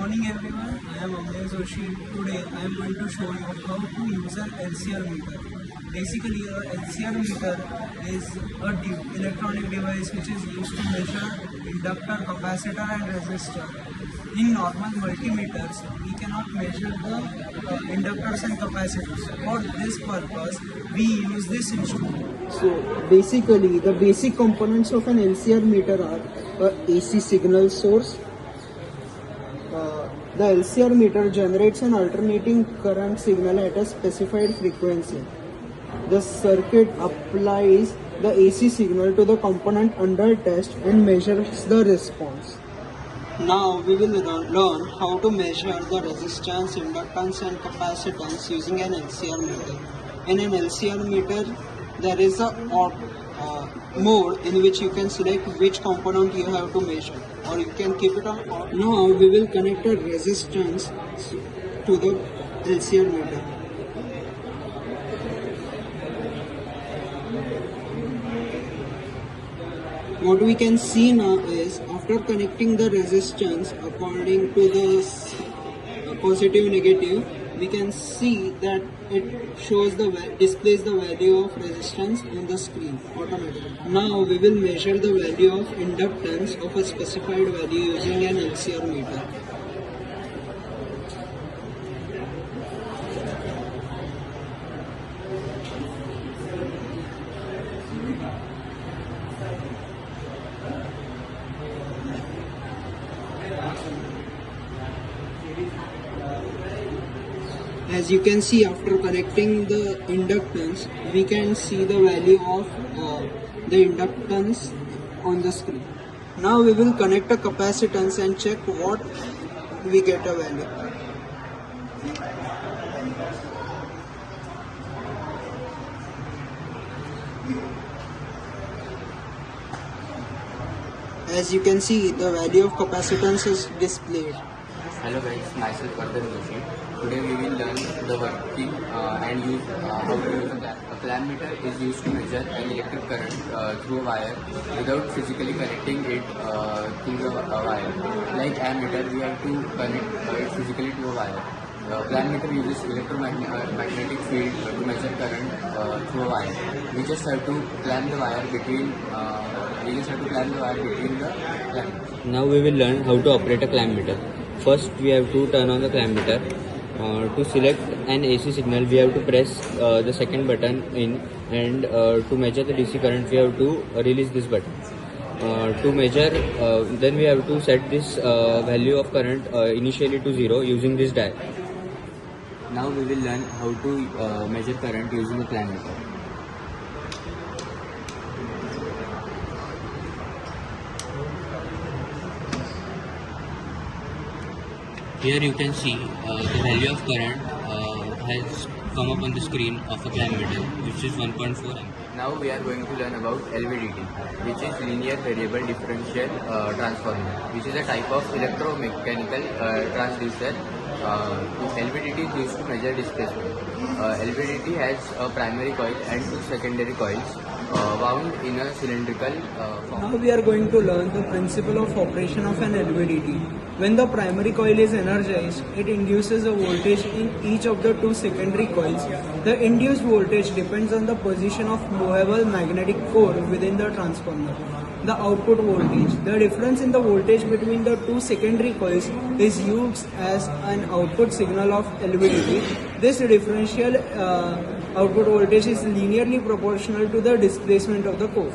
morning everyone, I am Amey Joshi. Today I am going to show you how to use an LCR meter. Basically a LCR meter is a electronic device which is used to measure inductor, capacitor and resistor. In normal multimeters, we cannot measure the inductors and capacitors. For this purpose, we use this instrument. So basically the basic components of an LCR meter are a AC signal source. The LCR meter generates an alternating current signal at a specified frequency. The circuit applies the AC signal to the component under test and measures the response. Now we will learn how to measure the resistance, inductance and capacitance using an LCR meter. In an LCR meter, there is a mode in which you can select which component you have to measure, or you can keep it on off. Now we will connect a resistance to the LCR meter. What we can see now is after connecting the resistance according to the positive negative, we can see that it displays the value of resistance on the screen automatically. Now we will measure the value of inductance of a specified value using an LCR meter. As you can see, after connecting the inductance, we can see the value of the inductance on the screen. Now we will connect a capacitance and check what we get a value. As you can see, the value of capacitance is displayed. Hello guys, myself Vardhan Joshi. Today we will learn the working and use how to use a clamp. A clamp meter is used to measure an electric current through a wire without physically connecting it to the wire. Like ammeter, we have to connect it physically to a wire. Clamp meter uses electromagnetic field to measure current through a wire. We just have to clamp the wire between the clamp. Now we will learn how to operate a clamp meter. First we have to turn on the clamp meter. To select an AC signal, we have to press the second button in, and to measure the DC current we have to release this button. To measure, then we have to set this value of current initially to 0 using this dial. Now we will learn how to measure current using a clamp meter. Here you can see the value of current has come up on the screen of a clamp meter, which is 1.4 amp. Now we are going to learn about LVDT, which is linear variable differential transformer, which is a type of electromechanical transducer. LVDT is used to measure displacement. LVDT has a primary coil and two secondary coils wound in a cylindrical form. Now we are going to learn the principle of operation of an LVDT. When the primary coil is energized, it induces a voltage in each of the two secondary coils. The induced voltage depends on the position of movable magnetic core within the transformer. The output voltage, the difference in the voltage between the two secondary coils, is used as an output signal of LVDT. This differential output voltage is linearly proportional to the displacement of the core.